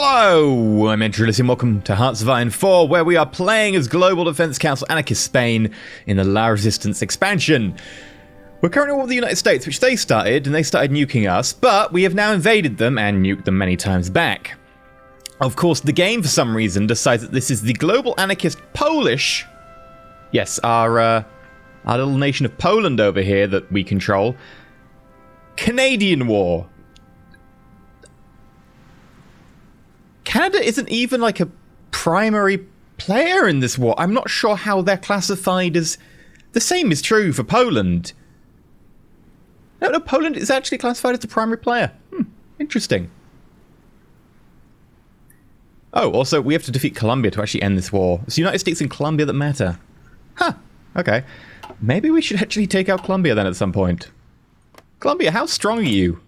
Hello, I'm EnterElysium. Welcome to Hearts of Iron 4, where we are playing as Global Defense Council Anarchist Spain in the La Resistance expansion. We're currently at war with the United States, which they started, and they started nuking us, but we have now invaded them and nuked them many times back. Of course, the game, for some reason, decides that this is the Global Anarchist Polish... Yes, our little nation of Poland over here that we control. Canadian war. Canada isn't even like a primary player in this war. I'm not sure how they're classified as... The same is true for Poland. No, Poland is actually classified as a primary player. Interesting. Oh, also, we have to defeat Colombia to actually end this war. It's the United States and Colombia that matter. Huh, okay. Maybe we should actually take out Colombia then at some point. Colombia, how strong are you?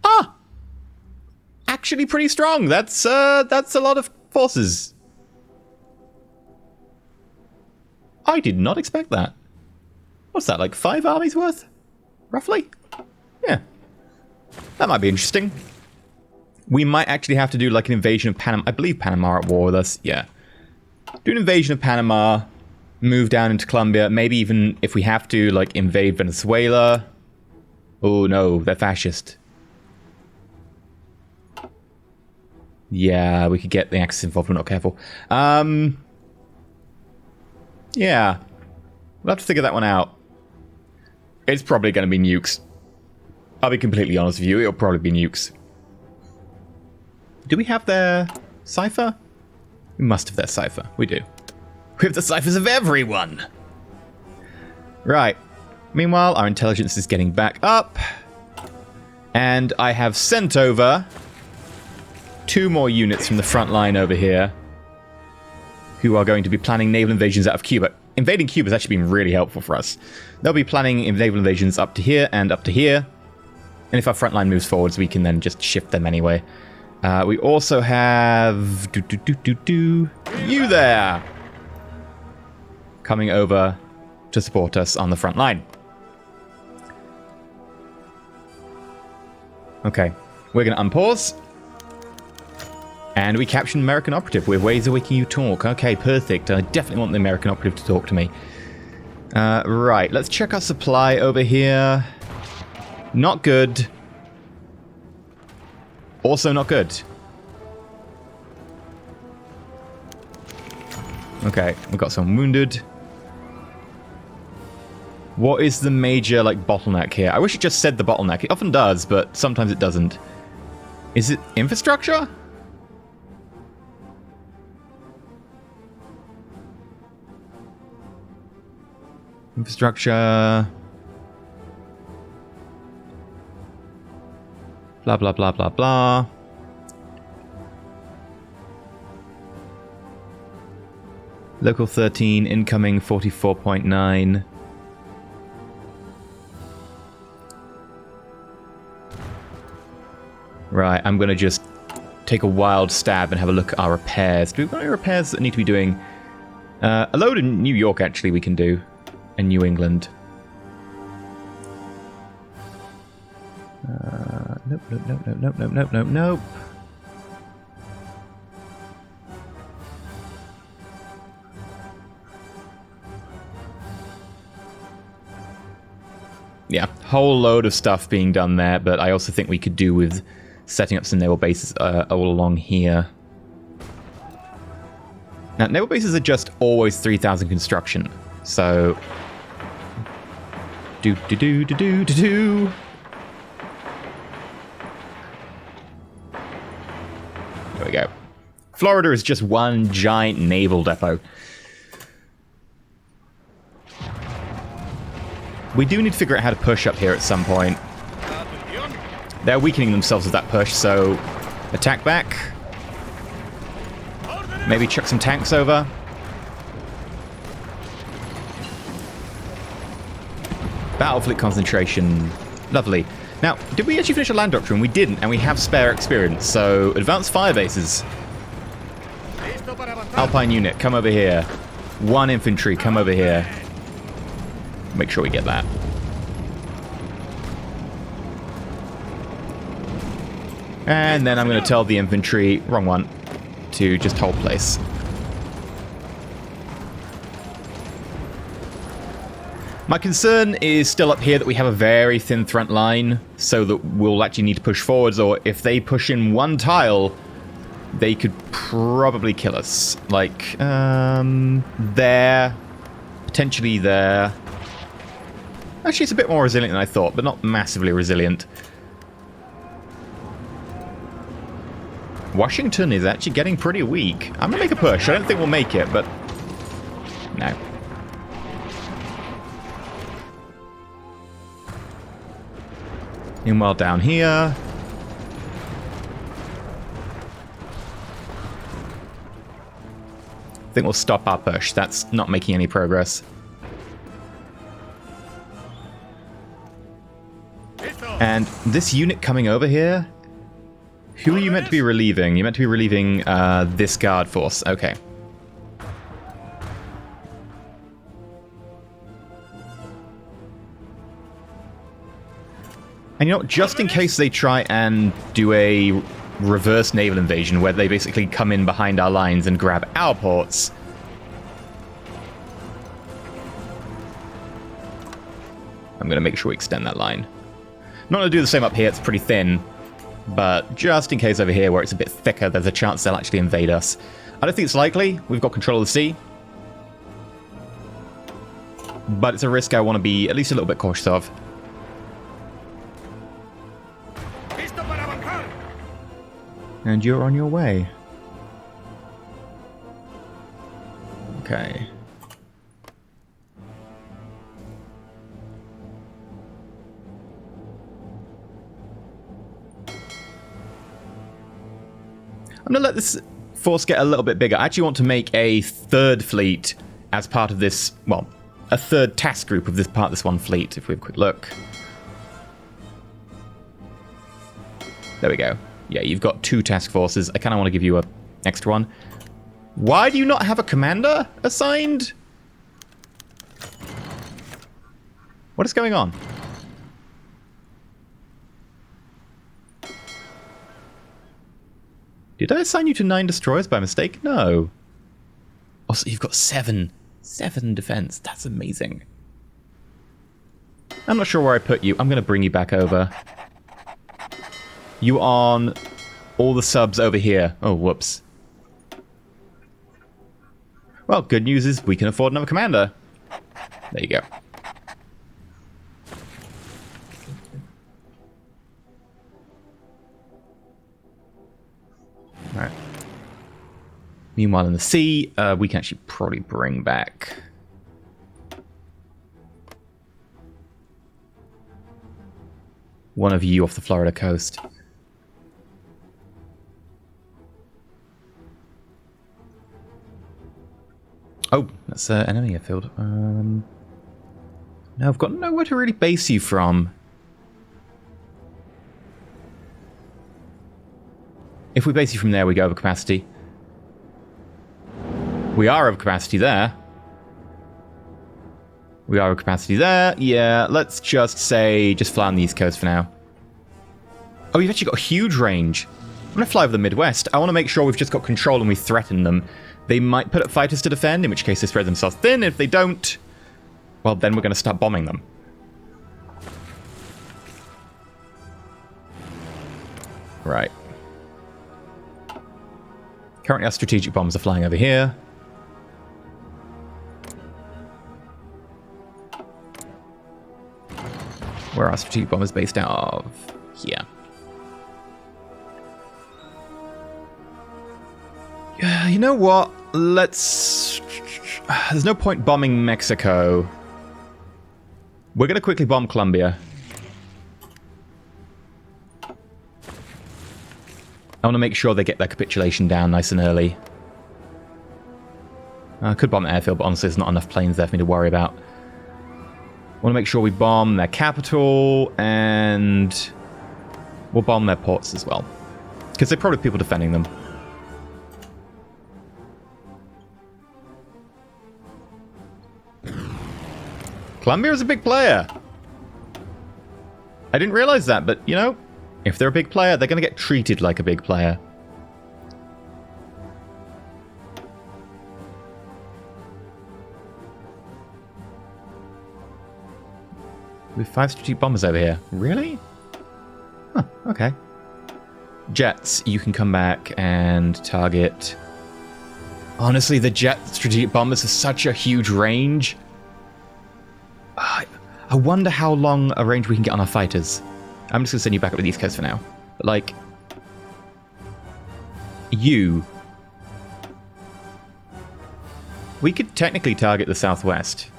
Ah! Actually pretty strong. That's a lot of forces. I did not expect that. What's that, like 5 armies worth? Roughly? Yeah. That might be interesting. We might actually have to do like an invasion of Panama. I believe Panama are at war with us. Yeah. Do an invasion of Panama. Move down into Colombia. Maybe even if we have to, like, invade Venezuela. Oh no, they're fascist. Yeah, we could get the Axis involved if we're not careful. Yeah. We'll have to figure that one out. It's probably going to be nukes. I'll be completely honest with you, it'll probably be nukes. Do we have their cipher? We must have their cipher. We do. We have the ciphers of everyone! Right. Meanwhile, our intelligence is getting back up. And I have sent over 2 more units from the front line over here who are going to be planning naval invasions out of Cuba. Invading Cuba has actually been really helpful for us. They'll be planning naval invasions up to here and up to here. And if our front line moves forwards, we can then just shift them anyway. We also have... you there! Coming over to support us on the front line. Okay, we're going to unpause. And we captured an American operative with ways of making you talk. Okay, perfect. I definitely want the American operative to talk to me. Right, let's check our supply over here. Not good. Also not good. Okay, we've got some wounded. What is the major, like, bottleneck here? I wish it just said the bottleneck. It often does, but sometimes it doesn't. Is it infrastructure? Infrastructure. Blah, blah, blah, blah, blah. Local 13, incoming 44.9. Right, I'm going to just take a wild stab and have a look at our repairs. Do we have any repairs that need to be doing? A load in New York, actually, we can do. And New England. Nope, nope, nope, nope, nope, nope, nope, nope, nope. Yeah, whole load of stuff being done there, but I also think we could do with setting up some naval bases all along here. Now, naval bases are just always 3,000 construction, so... Do-do-do-do-do-do-do. There we go. Florida is just one giant naval depot. We do need to figure out how to push up here at some point. They're weakening themselves with that push, so attack back. Maybe chuck some tanks over. Battle fleet concentration. Lovely. Now, did we actually finish a land doctrine? We didn't, and we have spare experience, so advanced fire bases. Alpine unit, come over here. 1 infantry, come over here. Make sure we get that. And then I'm going to tell the infantry, wrong one, to just hold place. My concern is still up here that we have a very thin front line, so that we'll actually need to push forwards, or if they push in one tile, they could probably kill us. Like, there, potentially there. Actually, it's a bit more resilient than I thought, but not massively resilient. Washington is actually getting pretty weak. I'm going to make a push. I don't think we'll make it, but... no. Meanwhile, down here... I think we'll stop our push. That's not making any progress. And this unit coming over here... who are you meant to be relieving? You're meant to be relieving this guard force. Okay. And you know what? Just in case they try and do a reverse naval invasion where they basically come in behind our lines and grab our ports. I'm going to make sure we extend that line. Not going to do the same up here. It's pretty thin. But just in case over here, where it's a bit thicker, there's a chance they'll actually invade us. I don't think it's likely. We've got control of the sea. But it's a risk I want to be at least a little bit cautious of. And you're on your way. Okay. I'm going to let this force get a little bit bigger. I actually want to make a third fleet as part of this, well, a third task group of this part of this one fleet, if we have a quick look. There we go. Yeah, you've got 2 task forces. I kind of want to give you an extra one. Why do you not have a commander assigned? What is going on? Did I assign you to 9 destroyers by mistake? No. Also, you've got 7. 7 defense. That's amazing. I'm not sure where I put you. I'm going to bring you back over. You on all the subs over here. Oh, whoops. Well, good news is we can afford another commander. There you go. Alright. Meanwhile, in the sea, we can actually probably bring back... one of you off the Florida coast. Oh, that's an enemy airfield. No, I've got nowhere to really base you from. If we base you from there, we go over capacity. We are over capacity there. We are over capacity there. Yeah, let's just say, just fly on the East Coast for now. Oh, you've actually got a huge range. I'm going to fly over the Midwest. I want to make sure we've just got control and we threaten them. They might put up fighters to defend, in which case they spread themselves thin. If they don't, well, then we're going to start bombing them. Right. Currently our strategic bombers are flying over here. Where are our strategic bombers based out of? Here. Yeah, you know what? Let's... There's no point bombing Mexico. We're going to quickly bomb Colombia. I want to make sure they get their capitulation down nice and early. I could bomb the airfield, but honestly there's not enough planes there for me to worry about. I want to make sure we bomb their capital, and we'll bomb their ports as well. Because they're probably people defending them. Colombia is a big player. I didn't realize that, but, you know, If they're a big player, they're going to get treated like a big player. We have 5 strategic bombers over here. Really? Huh, okay. Jets, you can come back and target. Honestly, the jet strategic bombers have such a huge range. I wonder how long a range we can get on our fighters. I'm just going to send you back up to the East Coast for now. But, like, you. We could technically target the Southwest.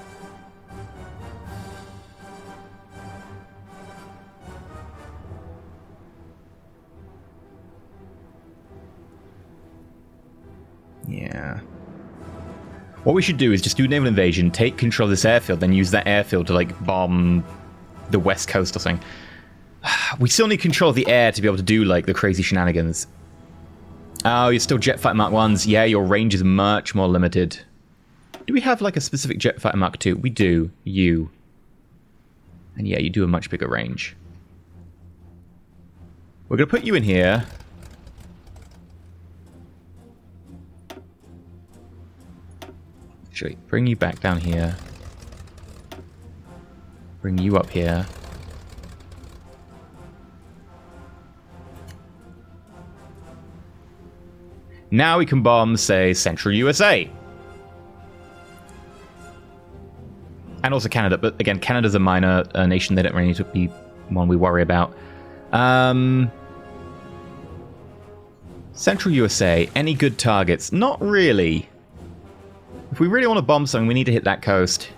Yeah. What we should do is just do naval invasion, take control of this airfield, then use that airfield to, like, bomb the West Coast or something. We still need control of the air to be able to do, like, the crazy shenanigans. Oh, you're still jet fighter Mark 1s. Yeah, your range is much more limited. Do we have, like, a specific jet fighter Mark 2? We do. You. And yeah, you do a much bigger range. We're going to put you in here. Actually, bring you back down here. Bring you up here. Now we can bomb, say, Central USA. And also Canada, but again, Canada's a minor nation. They don't really need to be one we worry about. Central USA, any good targets? Not really. If we really want to bomb something, we need to hit that coast.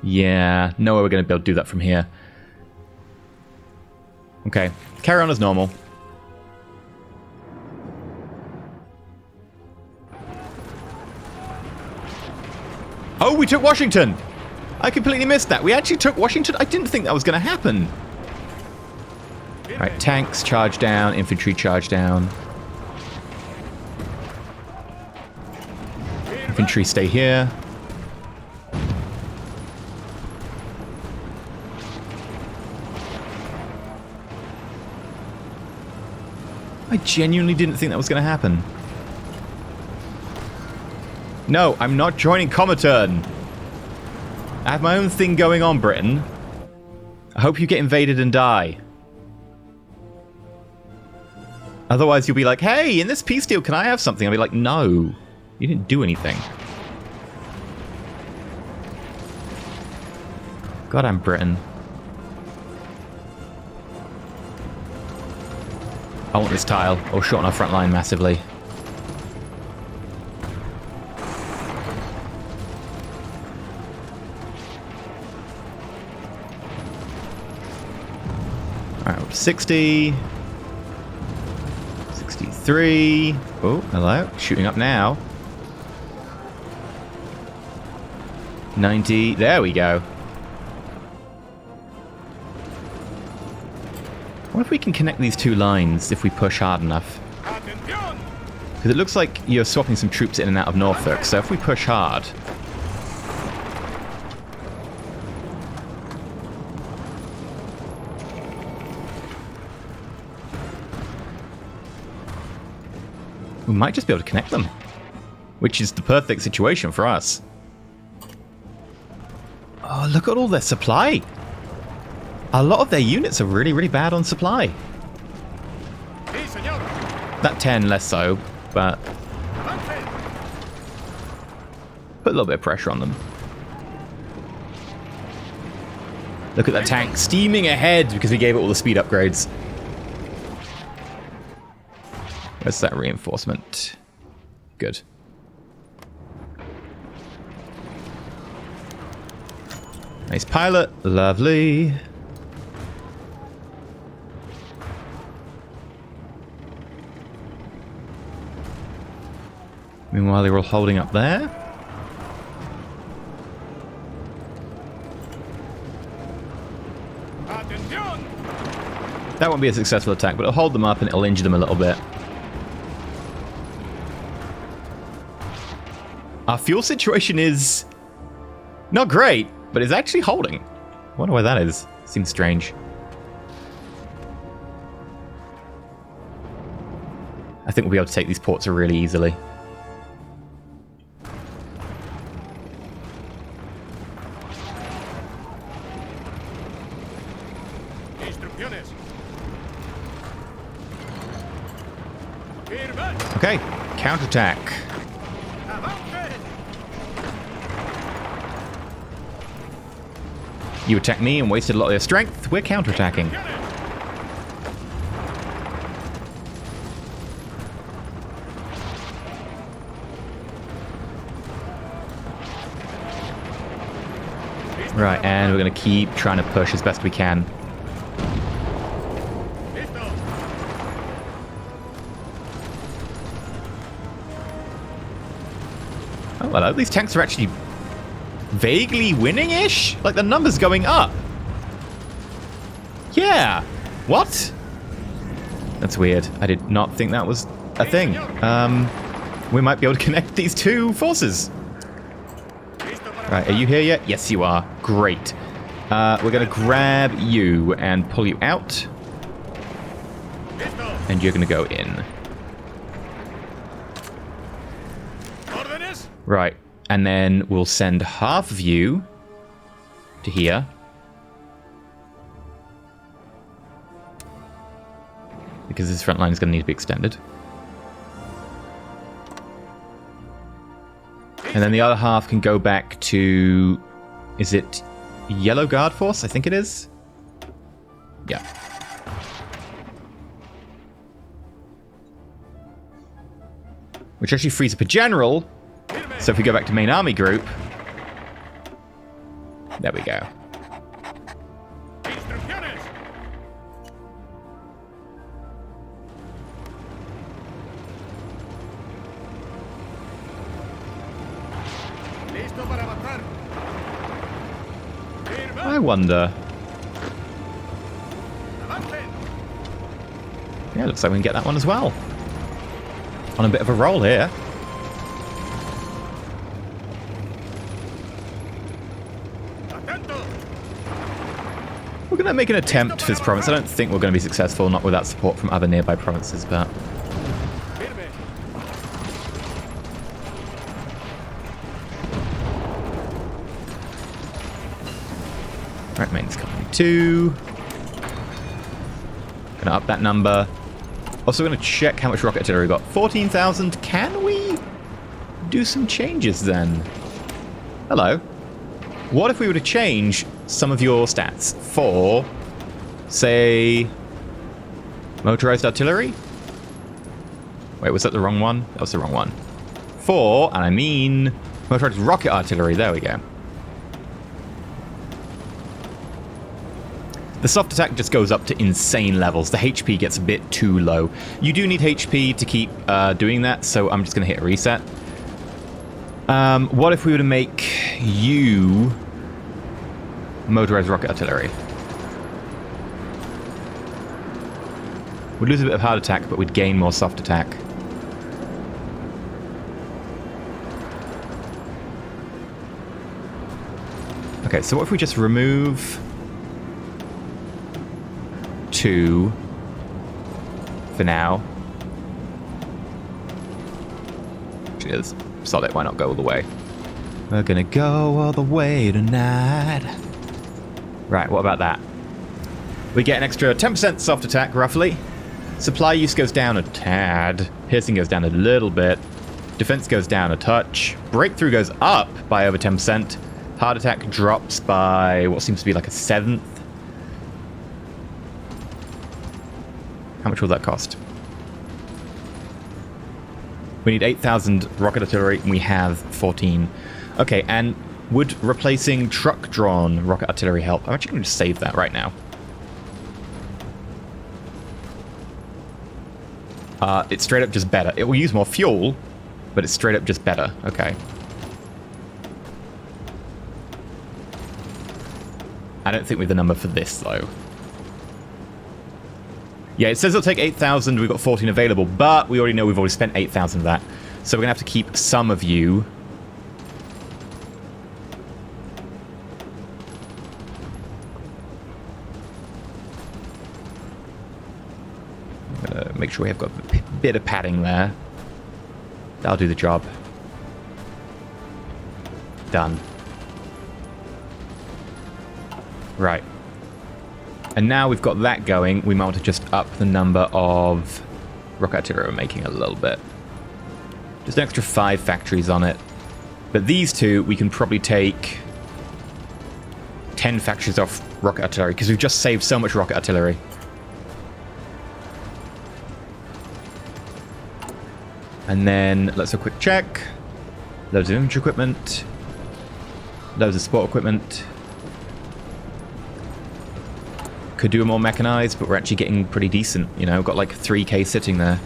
Yeah, no way we're going to be able to do that from here. Okay, carry on as normal. Oh, we took Washington! I completely missed that. We actually took Washington. I didn't think that was going to happen. Alright, tanks charge down, infantry charge down. Infantry stay here. I genuinely didn't think that was going to happen. No, I'm not joining Comintern. I have my own thing going on, Britain. I hope you get invaded and die. Otherwise, you'll be like, hey, in this peace deal, can I have something? I'll be like, no, you didn't do anything. God, I'm Britain. I want this tile. Or shorten our front line massively. Alright, 60. 63. Oh, hello. Shooting up now. 90. There we go. What if we can connect these two lines if we push hard enough? Because it looks like you're swapping some troops in and out of Norfolk, so if we push hard... we might just be able to connect them. Which is the perfect situation for us. Oh, look at all their supply! A lot of their units are really, really bad on supply. That 10 less so, but... put a little bit of pressure on them. Look at that tank steaming ahead because we gave it all the speed upgrades. Where's that reinforcement? Good. Nice pilot. Lovely. Meanwhile, they're all holding up there. That won't be a successful attack, but it'll hold them up and it'll injure them a little bit. Our fuel situation is not great, but it's actually holding. I wonder why that is. Seems strange. I think we'll be able to take these ports really easily. Okay, counterattack. You attacked me and wasted a lot of your strength. We're counterattacking. Right, and we're going to keep trying to push as best we can. Oh, hello. These tanks are actually vaguely winning-ish? Like, the number's going up. Yeah. What? That's weird. I did not think that was a thing. We might be able to connect these two forces. Right, are you here yet? Yes, you are. Great. We're going to grab you and pull you out. And you're going to go in. Right. And then we'll send half of you to here. Because this front line is going to need to be extended. And then the other half can go back to... Is it Yellow Guard Force? I think it is. Yeah. Which actually frees up a general. So if we go back to main army group... There we go. I wonder. Yeah, looks like we can get that one as well. On a bit of a roll here. We're going to make an attempt for this province. I don't think we're going to be successful, not without support from other nearby provinces, but... Right, main's company 2. Gonna up that number. Also gonna check how much rocket artillery we got. 14,000. Can we do some changes then? Hello. What if we were to change some of your stats for, say, motorized artillery? Wait, was that the wrong one? That was the wrong one. For, and I mean, motorized rocket artillery. There we go. The soft attack just goes up to insane levels. The HP gets a bit too low. You do need HP to keep doing that, so I'm just going to hit reset. What if we were to make you motorized rocket artillery? We'd lose a bit of hard attack, but we'd gain more soft attack. Okay, so what if we just remove... 2 for now. Cheers. Solid, why not go all the way? We're gonna go all the way tonight. Right, what about that? We get an extra 10% soft attack, roughly. Supply use goes down a tad. Piercing goes down a little bit. Defense goes down a touch. Breakthrough goes up by over 10%. Hard attack drops by what seems to be like a 1/7. How much will that cost? We need 8,000 rocket artillery, and we have 14. Okay, and would replacing truck-drawn rocket artillery help? I'm actually going to just save that right now. It's straight up just better. It will use more fuel, but it's straight up just better. Okay. I don't think we have the number for this, though. Yeah, it says it'll take 8,000. We've got 14 available, but we already know we've already spent 8,000 of that. So we're going to have to keep some of you Make sure we have got a bit of padding there. That'll do the job. Done. Right. And now we've got that going, we might want to just up the number of rocket artillery we're making a little bit. Just an extra 5 factories on it. But these two, we can probably take 10 factories off rocket artillery, because we've just saved so much rocket artillery. And then, let's have a quick check. Loads of infantry equipment. Loads of support equipment. Could do a more mechanized, but we're actually getting pretty decent, you know, got like 3k sitting there.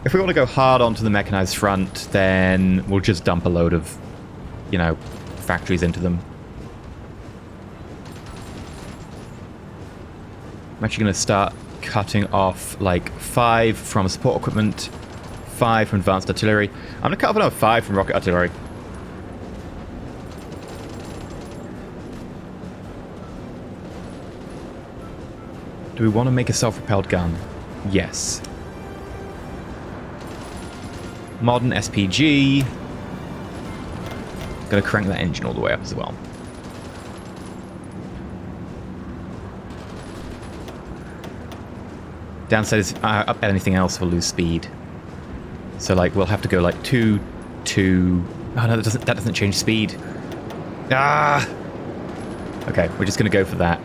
If we want to go hard onto the mechanized front, then we'll just dump a load of, you know, factories into them. I'm actually going to start cutting off like 5 from support equipment, 5 from advanced artillery. I'm going to cut off another 5 from rocket artillery. Do we want to make a self-propelled gun? Yes. Modern SPG. Gonna crank that engine all the way up as well. Downside is up anything else we'll lose speed. So like we'll have to go like 2, 2. Oh no, that doesn't change speed. Ah. Okay, we're just gonna go for that.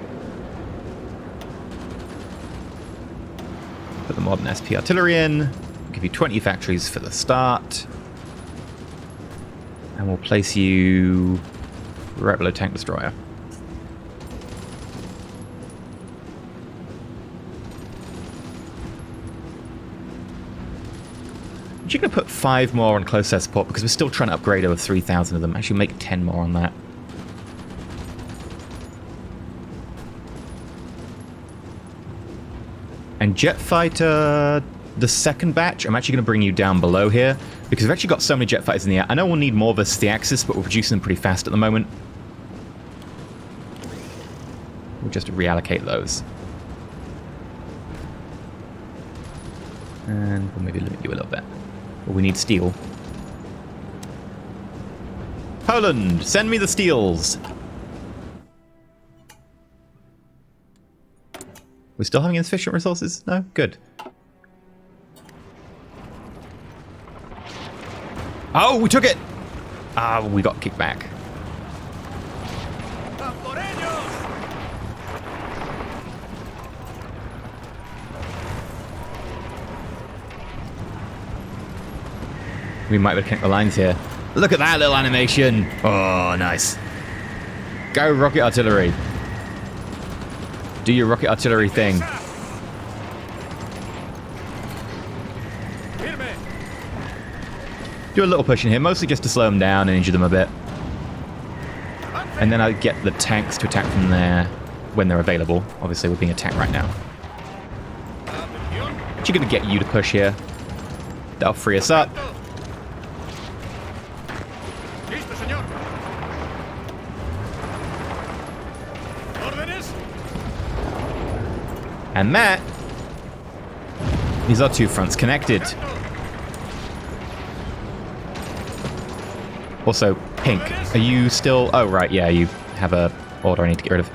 Put the modern SP artillery in. Give you 20 factories for the start. And we'll place you right below tank destroyer. I'm actually going to put 5 more on close air support because we're still trying to upgrade over 3,000 of them. Actually make 10 more on that. And jet fighter, the second batch, I'm actually going to bring you down below here because we've actually got so many jet fighters in the air. I know we'll need more versus the Axis, but we're producing them pretty fast at the moment. We'll just reallocate those. And we'll maybe limit you a little bit. Well, we need steel. Poland, send me the steels! We're still having insufficient resources? No? Good. Oh, we took it! Ah, we got kicked back. We might be able to connect the lines here. Look at that little animation! Oh, nice. Go, rocket artillery. Do your rocket artillery thing. Do a little push in here, mostly just to slow them down and injure them a bit. And then I get the tanks to attack from there when they're available. Obviously, we're being attacked right now. Actually going to get you to push here. That'll free us up. And that is our 2 fronts connected. Also, Pink, are you still... Oh, right, yeah, you have a order I need to get rid of.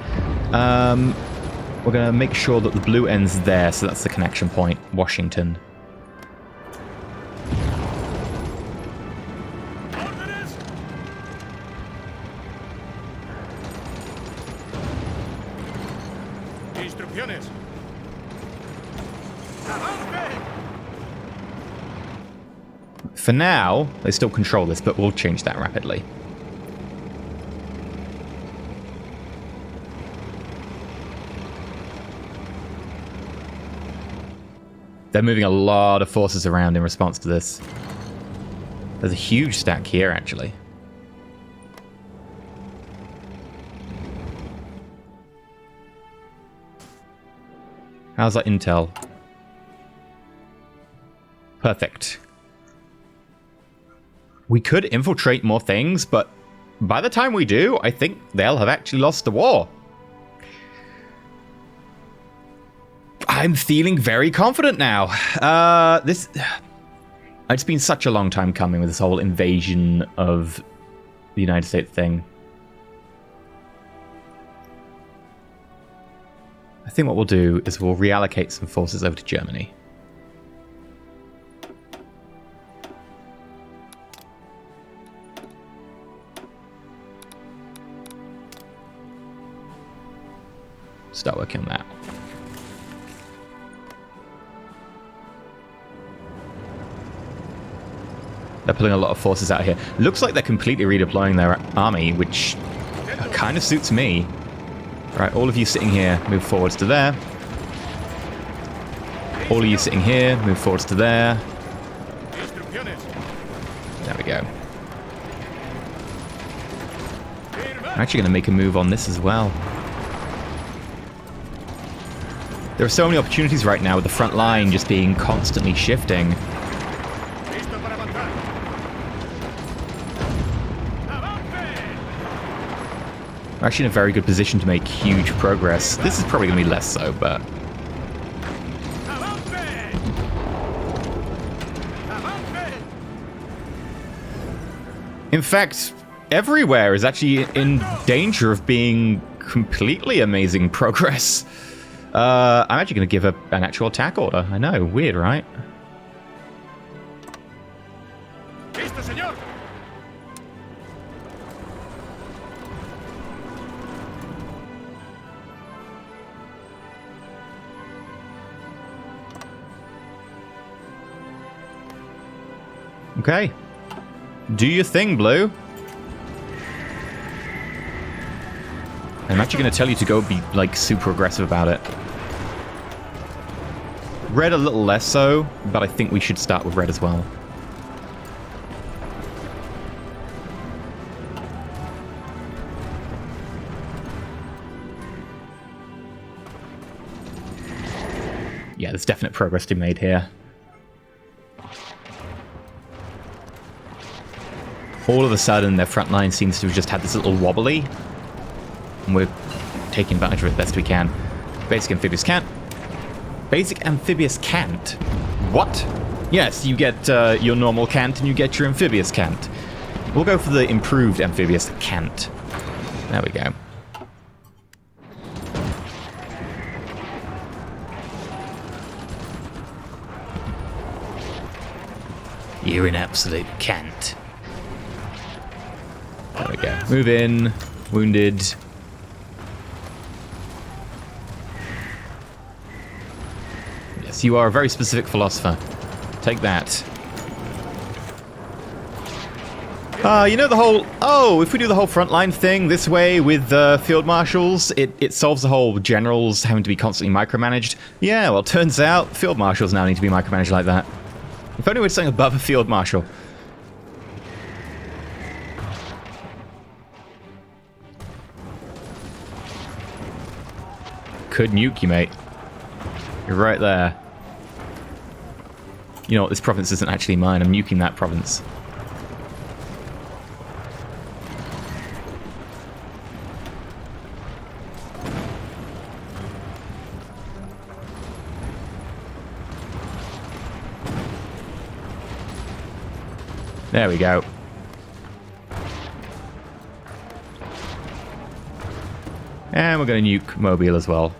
We're going to make sure that the blue end's there, so that's the connection point. Washington. For now, they still control this, but we'll change that rapidly. They're moving a lot of forces around in response to this. There's a huge stack here, actually. How's that intel? Perfect. We could infiltrate more things, but by the time we do, I think they'll have actually lost the war. I'm feeling very confident now. It's been such a long time coming with this whole invasion of the United States thing. I think what we'll do is we'll reallocate some forces over to Germany. Start working on that. They're pulling a lot of forces out here. Looks like they're completely redeploying their army, which kind of suits me. Right, all of you sitting here, move forwards to there. All of you sitting here, move forwards to there. There we go. I'm actually going to make a move on this as well. There are so many opportunities right now with the front line just being constantly shifting. We're actually in a very good position to make huge progress. This is probably going to be less so, but... In fact, everywhere is actually in danger of being completely amazing progress. I'm actually going to give an actual attack order. I know, weird, right? Okay. Do your thing, Blue. I'm actually going to tell you to go be, like, super aggressive about it. Red a little less so, but I think we should start with red as well. Yeah, there's definite progress to be made here. All of a sudden, their front line seems to have just had this little wobbly. And we're taking advantage of it best we can. Basic amphibious can't. Basic amphibious can't? What? Yes, you get your normal can't and you get your amphibious can't. We'll go for the improved amphibious can't. There we go. You're an absolute can't. There we go. Move in. Wounded. Yes, you are a very specific philosopher. Take that. You know the whole... Oh, if we do the whole frontline thing this way with field marshals, it solves the whole generals having to be constantly micromanaged. Yeah, well, turns out field marshals now need to be micromanaged like that. If only we're something above a field marshal. Could nuke you, mate. You're right there. You know what, this province isn't actually mine. I'm nuking that province. There we go. And we're going to nuke Mobile as well.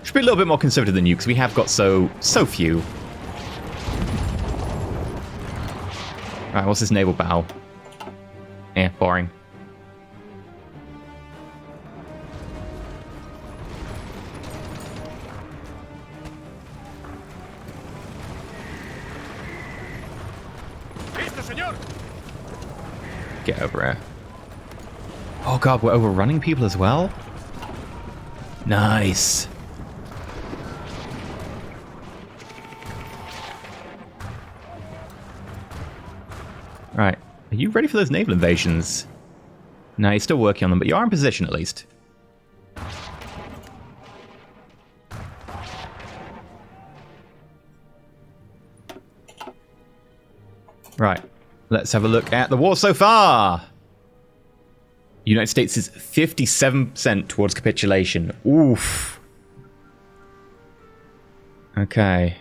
Should be a little bit more conservative than nukes. We have got so few. Alright, what's this naval battle? Boring. Get over here. Oh god, we're overrunning people as well? Nice. Right. Are you ready for those naval invasions? No, you're still working on them, but you are in position at least. Right. Let's have a look at the war so far. United States is 57% towards capitulation. Oof. Okay.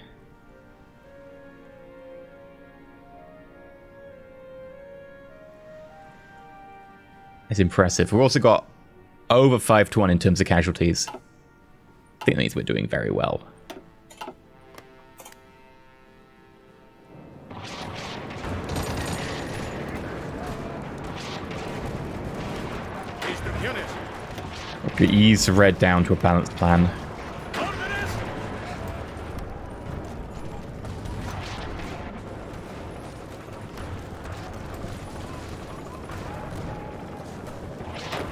It's impressive. We've also got over 5-1 in terms of casualties. I think that means we're doing very well. Okay, ease red down to a balanced plan.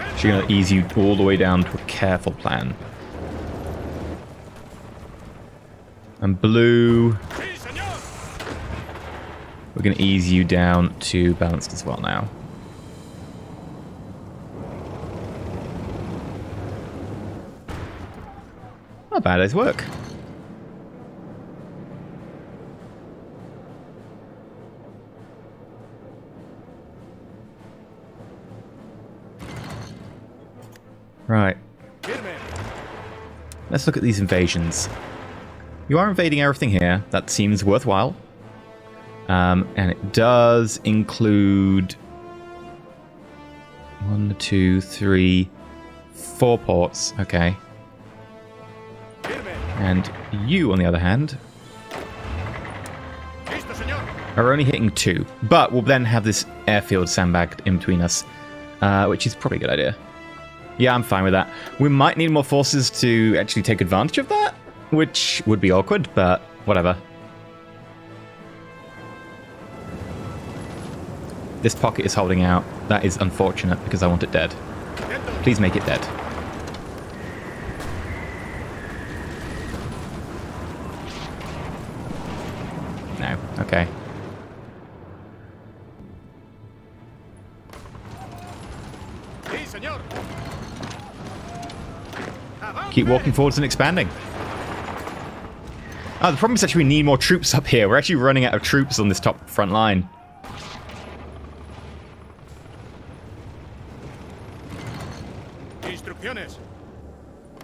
Actually going to ease you all the way down to a careful plan. And blue, we're going to ease you down to balanced as well now. Not bad day's work. Right. Let's look at these invasions. You are invading everything here. That seems worthwhile. And it does include 1, 2, 3, 4 ports. Okay. And you, on the other hand, are only hitting 2. But we'll then have this airfield sandbagged in between us, which is probably a good idea. Yeah, I'm fine with that. We might need more forces to actually take advantage of that, which would be awkward, but whatever. This pocket is holding out. That is unfortunate because I want it dead. Please make it dead. No. Okay. Keep walking forwards and expanding. Oh, the problem is actually we need more troops up here. We're actually running out of troops on this top front line.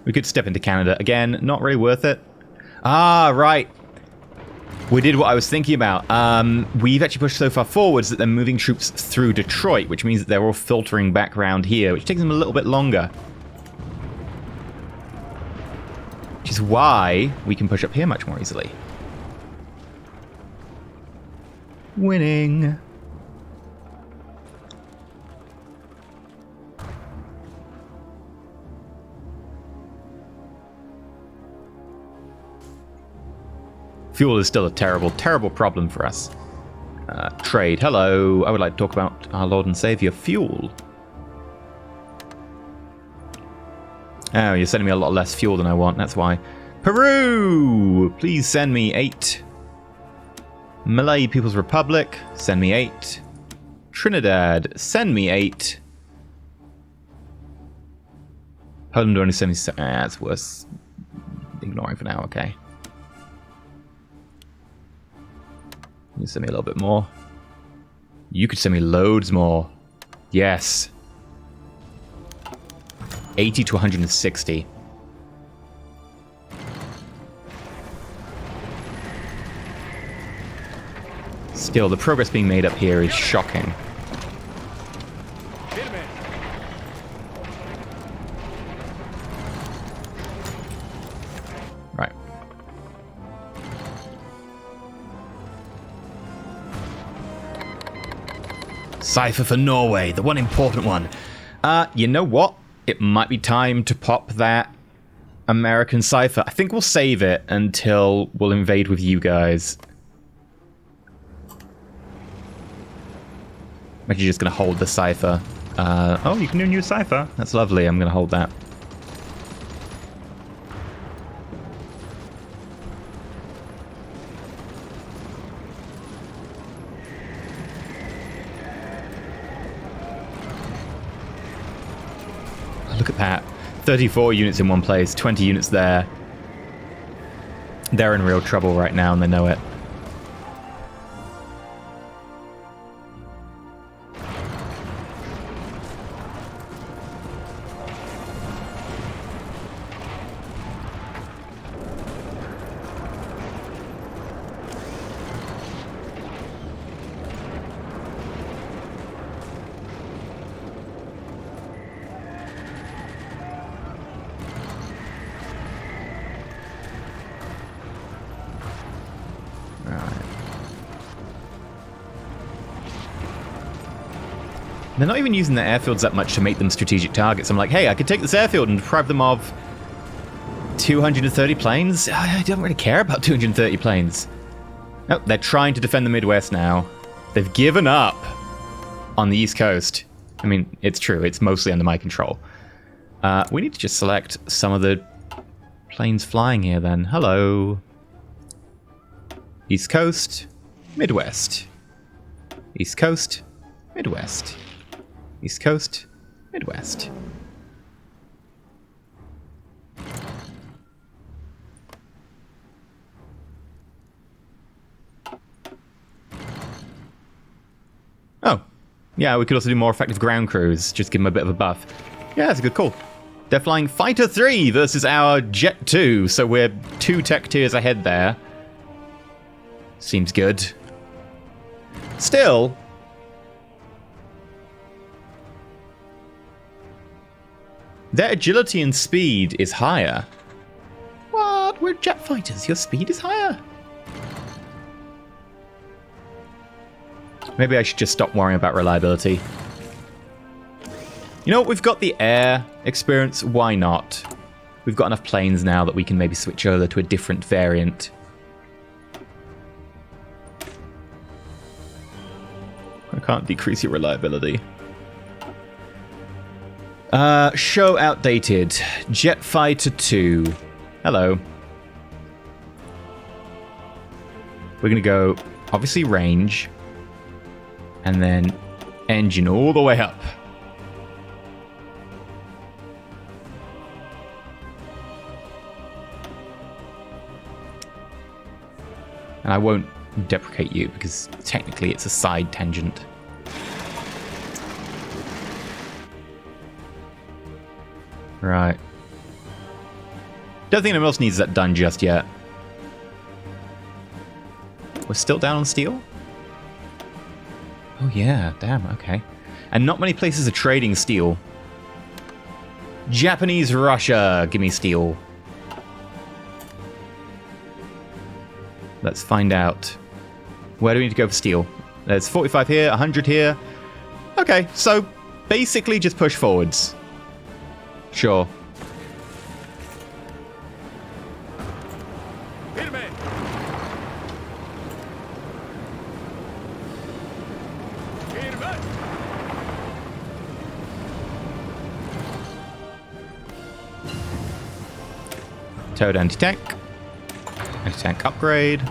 We could step into Canada. Again, not really worth it. Ah, right. We did what I was thinking about. We've actually pushed so far forwards that they're moving troops through Detroit, which means that they're all filtering back around here, which takes them a little bit longer. Which is why we can push up here much more easily. Winning. Fuel is still a terrible, terrible problem for us. Trade. Hello. I would like to talk about our Lord and Savior, fuel. Oh, you're sending me a lot less fuel than I want. That's why. Peru! Please send me 8. Malay People's Republic. Send me 8. Trinidad. Send me 8. Poland only send me 7. That's worth ignoring for now. Okay. You send me a little bit more. You could send me loads more. Yes. 80 to 160. Still, the progress being made up here is shocking. Right. Sci-Fi for Norway, the one important one. You know what? It might be time to pop that American Sci-Fi. I think we'll save it until we'll invade with you guys. I'm actually just going to hold the Sci-Fi. Oh, you can do a new Sci-Fi. That's lovely. I'm going to hold that. Look at that. 34 units in one place, 20 units there. They're in real trouble right now and they know it. They're not even using their airfields that much to make them strategic targets. I'm like, hey, I could take this airfield and deprive them of 230 planes. I don't really care about 230 planes. Oh, they're trying to defend the Midwest now. They've given up on the East Coast. I mean, it's true. It's mostly under my control. We need to just select some of the planes flying here then. Hello. East Coast, Midwest. East Coast, Midwest. East Coast, Midwest. Oh, yeah, we could also do more effective ground crews. Just give them a bit of a buff. Yeah, that's a good call. They're flying Fighter 3 versus our Jet 2, so we're 2 tech tiers ahead there. Seems good. Still, their agility and speed is higher. What? We're jet fighters. Your speed is higher? Maybe I should just stop worrying about reliability. You know what? We've got the air experience. Why not? We've got enough planes now that we can maybe switch over to a different variant. I can't decrease your reliability. Show outdated. Jet Fighter 2. Hello. We're going to go, obviously, range. And then engine all the way up. And I won't deprecate you because technically it's a side tangent. Right. Don't think anyone else needs that done just yet. We're still down on steel? Oh yeah, damn, okay. And not many places are trading steel. Japanese Russia, give me steel. Let's find out. Where do we need to go for steel? There's 45 here, 100 here. Okay, so basically just push forwards. Sure. Towed anti-tank. Anti-tank upgrade.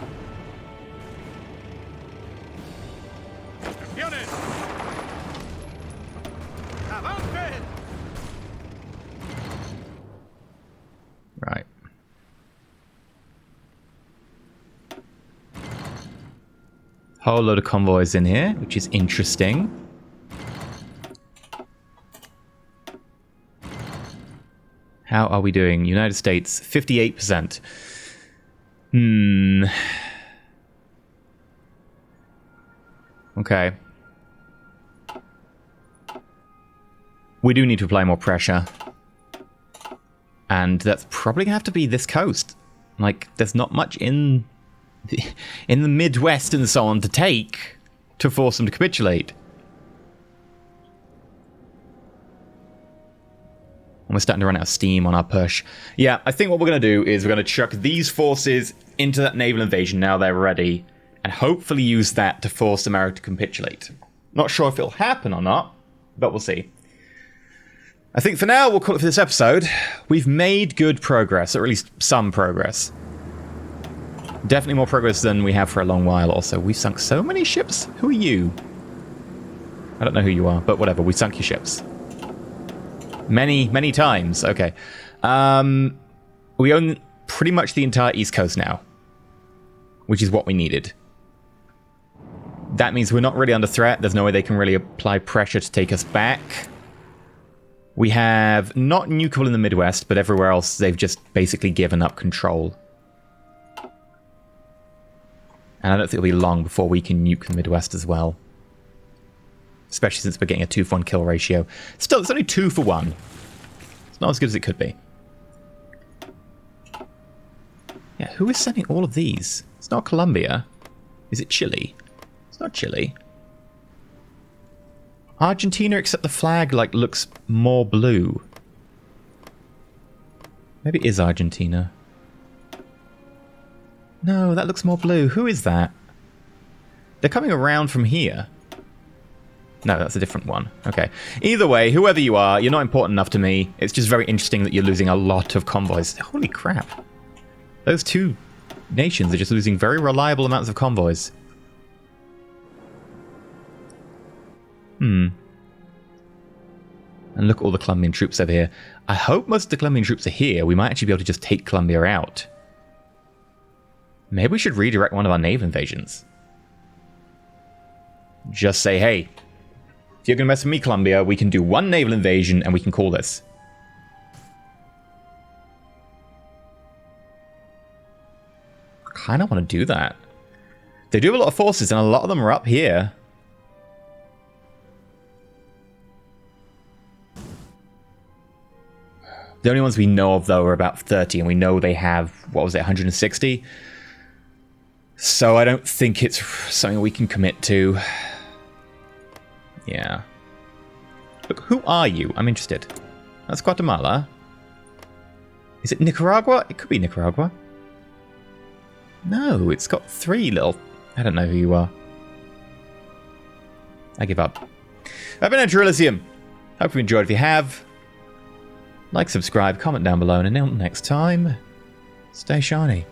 Right. Whole load of convoys in here, which is interesting. How are we doing? United States, 58%. Okay. We do need to apply more pressure. And that's probably going to have to be this coast. Like, there's not much in the Midwest and so on to take to force them to capitulate. And we're starting to run out of steam on our push. Yeah, I think what we're going to do is we're going to chuck these forces into that naval invasion now they're ready, and hopefully use that to force America to capitulate. Not sure if it'll happen or not, but we'll see. I think for now, we'll call it for this episode. We've made good progress, or at least some progress. Definitely more progress than we have for a long while. Also, we've sunk so many ships. Who are you? I don't know who you are, but whatever. We sunk your ships. Many, many times. Okay. We own pretty much the entire East Coast now, which is what we needed. That means we're not really under threat. There's no way they can really apply pressure to take us back. We have not nukeable in the Midwest, but everywhere else they've just basically given up control. And I don't think it'll be long before we can nuke the Midwest as well. Especially since we're getting a 2-for-1 kill ratio. Still, it's only 2 for 1. It's not as good as it could be. Yeah, who is sending all of these? It's not Colombia. Is it Chile? It's not Chile. Argentina, except the flag, like, looks more blue. Maybe it is Argentina. No, that looks more blue. Who is that? They're coming around from here. No, that's a different one. Okay. Either way, whoever you are, you're not important enough to me. It's just very interesting that you're losing a lot of convoys. Holy crap. Those two nations are just losing very reliable amounts of convoys. And look at all the Colombian troops over here. I hope most of the Colombian troops are here. We might actually be able to just take Colombia out. Maybe we should redirect one of our naval invasions. Just say, hey, if you're going to mess with me, Colombia, we can do one naval invasion and we can call this. I kind of want to do that. They do have a lot of forces and a lot of them are up here. The only ones we know of, though, are about 30, and we know they have, what was it, 160? So I don't think it's something we can commit to. Yeah. Look, who are you? I'm interested. That's Guatemala. Is it Nicaragua? It could be Nicaragua. No, it's got 3 little... I don't know who you are. I give up. I've been EnterElysium. Hope you enjoyed. If you have... like, subscribe, comment down below, and until next time, stay shiny.